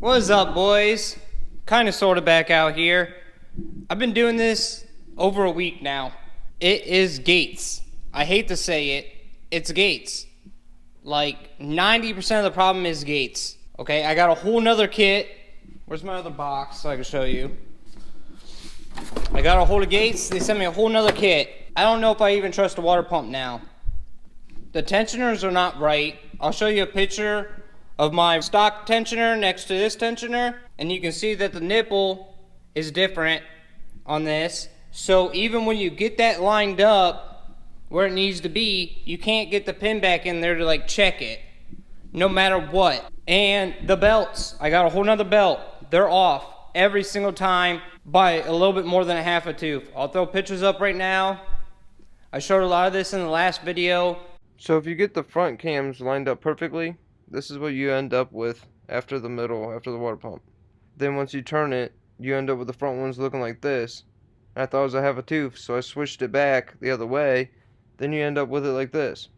What's up, boys? Kinda sorta back out here. I've been doing this over a week now. It is gates. I hate to say it. It's gates. Like 90% of the problem is gates. Okay, I got a whole nother kit. Where's my other box so I can show you? I got a hold of gates. They sent me a whole nother kit. I don't know if I even trust the water pump now. The tensioners are not right. I'll show you a picture of my stock tensioner next to this tensioner, and you can see that the nipple is different on this. So even when you get that lined up where it needs to be, you can't get the pin back in there to like check it, no matter what. And the belts, I got a whole nother belt. They're off every single time by a little bit more than a half a tooth. I'll throw pictures up right now. I showed a lot of this in the last video. So if you get the front cams lined up perfectly, this is what you end up with after the middle, after the water pump. Then once you turn it, you end up with the front ones looking like this. I thought it was a half a tooth, so I switched it back the other way. Then you end up with it like this.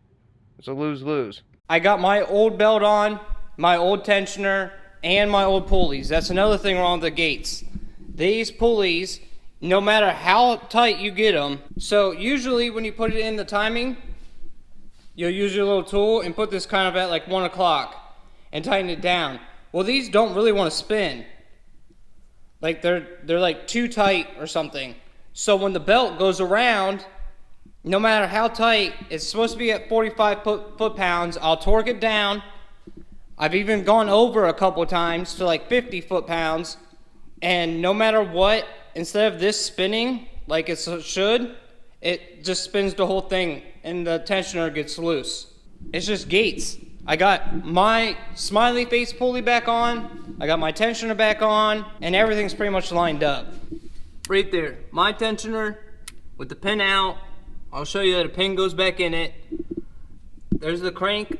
It's a lose-lose. I got my old belt on, my old tensioner, and my old pulleys. That's another thing wrong with the gates. These pulleys, no matter how tight you get them, so usually when you put it in the timing, you'll use your little tool and put this kind of at like 1 o'clock and tighten it down. Well, these don't really want to spin. Like they're like too tight or something. So when the belt goes around, no matter how tight, it's supposed to be at 45 foot-pounds. I'll torque it down. I've even gone over a couple times to like 50 foot-pounds. And no matter what, instead of this spinning like it should, it just spins the whole thing and the tensioner gets loose. It's just gates. I got my smiley face pulley back on, I got my tensioner back on, and everything's pretty much lined up. Right there, my tensioner with the pin out. I'll show you that a pin goes back in it. There's the crank.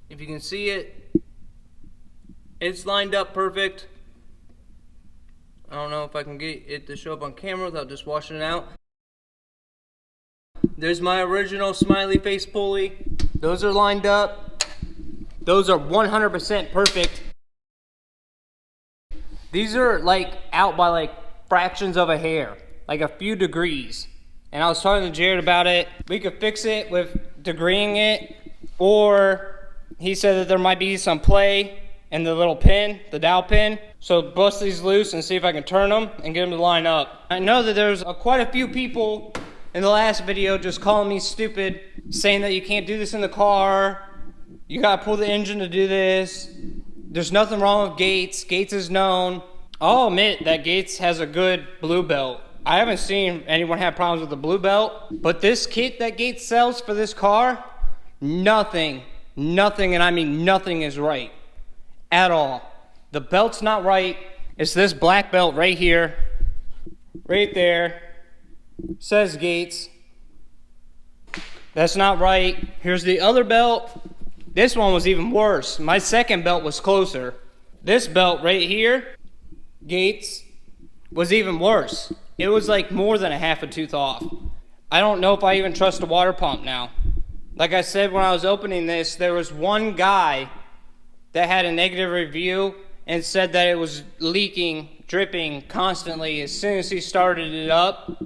If you can see it, it's lined up perfect. I don't know if I can get it to show up on camera without just washing it out. There's my original smiley face pulley. Those are lined up. Those are 100% perfect. These are like out by like fractions of a hair, like a few degrees. And I was talking to Jared about it. We could fix it with degreeing it, or he said that there might be some play in the little pin, the dowel pin. So bust these loose and see if I can turn them and get them to line up. I know that there's quite a few people in the last video just calling me stupid, saying that you can't do this in the car, you gotta pull the engine to do this, there's nothing wrong with Gates, Gates is known. I'll admit that Gates has a good blue belt. I haven't seen anyone have problems with the blue belt, but this kit that Gates sells for this car, nothing, and I mean nothing is right at all. The belt's not right. It's this black belt right here, right there. Says Gates. That's not right. Here's the other belt. This one was even worse. My second belt was closer. This belt right here, Gates, was even worse. It was like more than a half a tooth off. I don't know if I even trust the water pump now. Like I said when I was opening this, there was one guy that had a negative review and said that it was leaking, dripping constantly as soon as he started it up.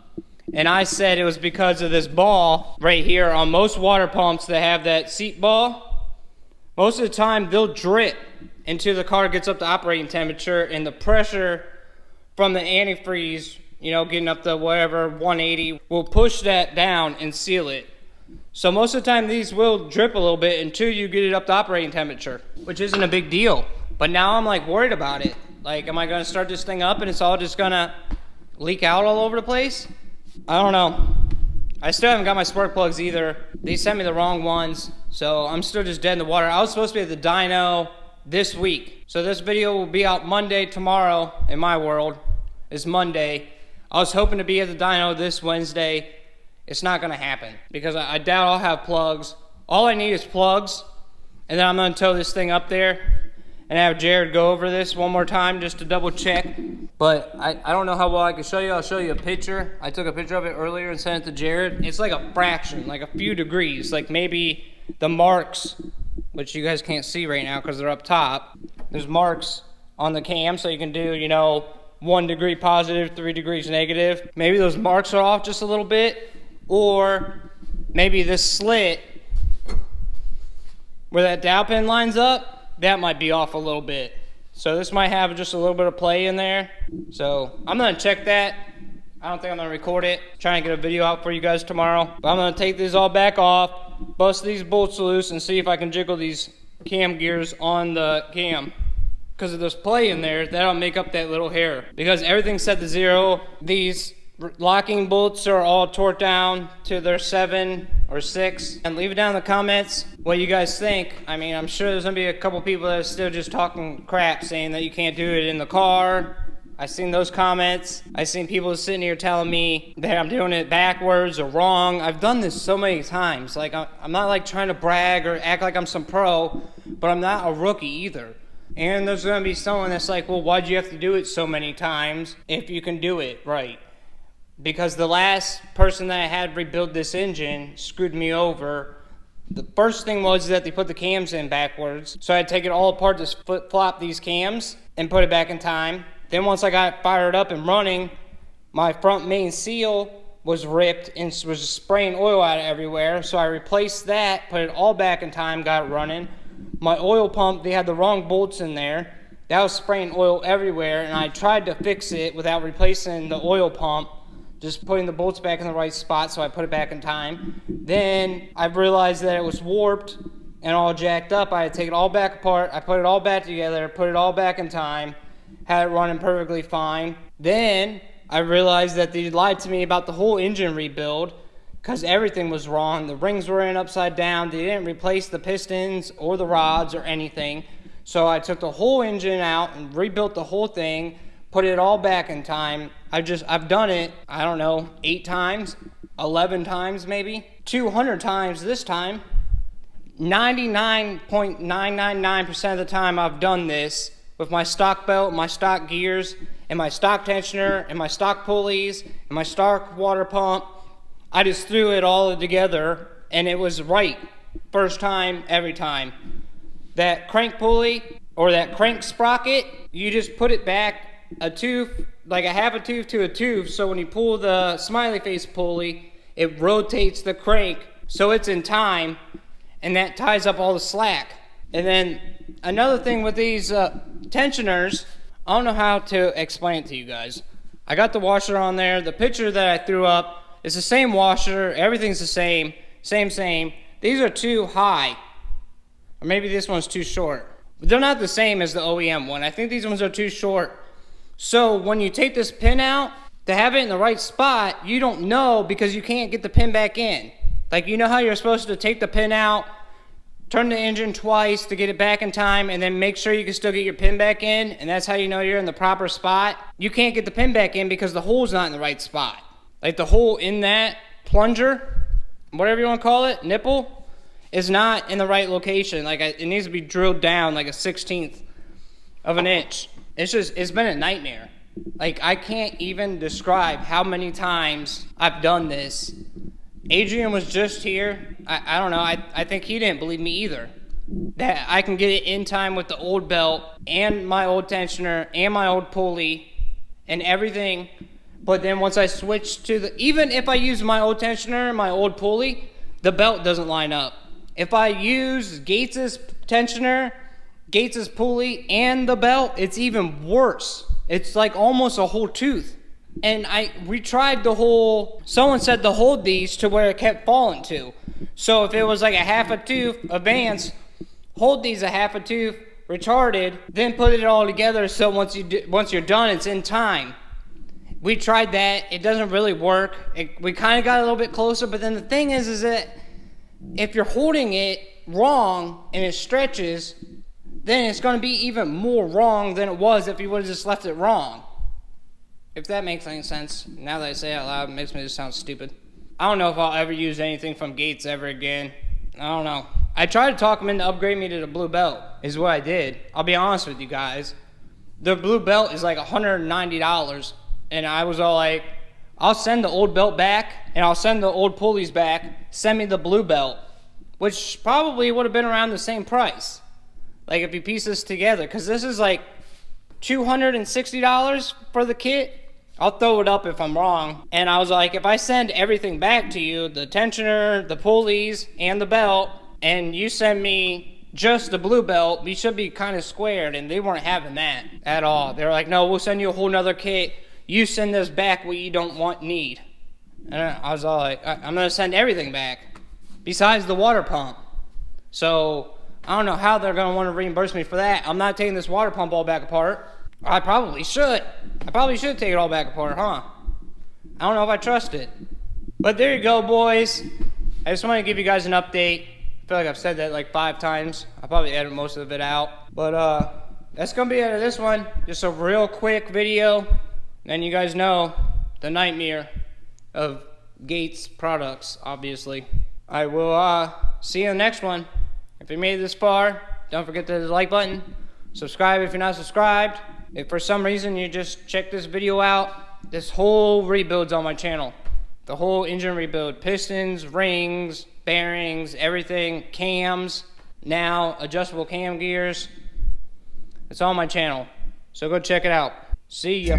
And I said it was because of this ball right here. On most water pumps that have that seat ball, most of the time they'll drip until the car gets up to operating temperature, and the pressure from the antifreeze, you know, getting up to whatever, 180, will push that down and seal it. So most of the time these will drip a little bit until you get it up to operating temperature, which isn't a big deal. But now I'm like worried about it. Like, am I gonna start this thing up and it's all just gonna leak out all over the place? I don't know. I still haven't got my spark plugs either. They sent me the wrong ones, so I'm still just dead in the water. I was supposed to be at the dyno this week. So this video will be out Monday, tomorrow, in my world. It's Monday. I was hoping to be at the dyno this Wednesday. It's not gonna happen because I doubt I'll have plugs. All I need is plugs, and then I'm gonna tow this thing up there and have Jared go over this one more time just to double check. But I don't know how well I can show you. I'll show you a picture. I took a picture of it earlier and sent it to Jared. It's like a fraction, like a few degrees, like maybe the marks, which you guys can't see right now because they're up top. There's marks on the cam, so you can do, you know, 1 degree positive, 3 degrees negative. Maybe those marks are off just a little bit, or maybe this slit where that dowel pin lines up, that might be off a little bit. So this might have just a little bit of play in there. So I'm gonna check that. I don't think I'm gonna record it. Trying to get a video out for you guys tomorrow. But I'm gonna take these all back off, bust these bolts loose, and see if I can jiggle these cam gears on the cam. Because if there's play in there, that'll make up that little hair. Because everything's set to 0. These locking bolts are all torqued down to their 7 or 6. And leave it down in the comments what you guys think. I mean, I'm sure there's gonna be a couple people that are still just talking crap, saying that you can't do it in the car. I've seen those comments. I've seen people sitting here telling me that I'm doing it backwards or wrong. I've done this so many times. Like, I'm not like trying to brag or act like I'm some pro, but I'm not a rookie either. And there's gonna be someone that's like, well, why'd you have to do it so many times if you can do it right? Because the last person that I had rebuild this engine screwed me over. The first thing was that they put the cams in backwards. So I had to take it all apart to flip-flop these cams and put it back in time. Then once I got it fired up and running, my front main seal was ripped and was spraying oil out everywhere. So I replaced that, put it all back in time, got it running. My oil pump, they had the wrong bolts in there. That was spraying oil everywhere, and I tried to fix it without replacing the oil pump, just putting the bolts back in the right spot, so I put it back in time. Then I realized that it was warped and all jacked up. I had to take it all back apart. I put it all back together, put it all back in time, had it running perfectly fine. Then I realized that they lied to me about the whole engine rebuild because everything was wrong. The rings were in upside down. They didn't replace the pistons or the rods or anything. So I took the whole engine out and rebuilt the whole thing, put it all back in time. I've done it, I don't know, 8 times, 11 times maybe, 200 times this time. 99.999% of the time I've done this with my stock belt, my stock gears, and my stock tensioner, and my stock pulleys, and my stock water pump. I just threw it all together, and it was right first time, every time. That crank pulley, or that crank sprocket, you just put it back a tooth, like a half a tooth to a tooth, so when you pull the smiley face pulley, it rotates the crank so it's in time, and that ties up all the slack. And then another thing with these tensioners, I don't know how to explain it to you guys. I got the washer on there. The picture that I threw up is the same washer. Everything's the same. Same. These are too high. Or maybe this one's too short. But they're not the same as the OEM one. I think these ones are too short. So when you take this pin out, to have it in the right spot, you don't know because you can't get the pin back in. Like, you know how you're supposed to take the pin out, turn the engine twice to get it back in time, and then make sure you can still get your pin back in, and that's how you know you're in the proper spot? You can't get the pin back in because the hole's not in the right spot. Like, the hole in that plunger, whatever you want to call it, nipple, is not in the right location. Like, it needs to be drilled down like a 1/16 of an inch. It's been a nightmare. Like, I can't even describe how many times I've done this. Adrian was just here. I don't know, I think he didn't believe me either. That I can get it in time with the old belt and my old tensioner and my old pulley and everything. But then once I switch to even if I use my old tensioner and my old pulley, the belt doesn't line up. If I use Gates's tensioner, Gates's pulley, and the belt, it's even worse. It's like almost a whole tooth. And we tried someone said to hold these to where it kept falling to. So if it was like a half a tooth advance, hold these a half a tooth retarded, then put it all together so once you're done, it's in time. We tried that. It doesn't really work. We kind of got a little bit closer, but then the thing is that if you're holding it wrong and it stretches, then it's going to be even more wrong than it was if you would have just left it wrong. If that makes any sense. Now that I say it out loud, it makes me just sound stupid. I don't know if I'll ever use anything from Gates ever again. I don't know. I tried to talk him into upgrading me to the blue belt, is what I did. I'll be honest with you guys. The blue belt is like $190, and I was all like, I'll send the old belt back, and I'll send the old pulleys back, send me the blue belt, which probably would have been around the same price. Like if you piece this together, because this is like $260 for the kit. I'll throw it up if I'm wrong. And I was like, if I send everything back to you, the tensioner, the pulleys, and the belt, and you send me just the blue belt, we should be kind of squared. And they weren't having that at all. They were like, no, we'll send you a whole nother kit. You send us back what you don't need. And I was all like, I'm going to send everything back besides the water pump. So I don't know how they're going to want to reimburse me for that. I'm not taking this water pump all back apart. I probably should. I probably should take it all back apart, huh? I don't know if I trust it. But there you go, boys. I just want to give you guys an update. I feel like I've said that like 5 times. I'll probably edit most of it out. But that's going to be it of this one. Just a real quick video. And you guys know the nightmare of Gates products, obviously. I will see you in the next one. If you made it this far, don't forget to hit the like button. Subscribe if you're not subscribed. If for some reason you just check this video out, this whole rebuild's on my channel. The whole engine rebuild. Pistons, rings, bearings, everything, cams, now adjustable cam gears. It's on my channel. So go check it out. See ya.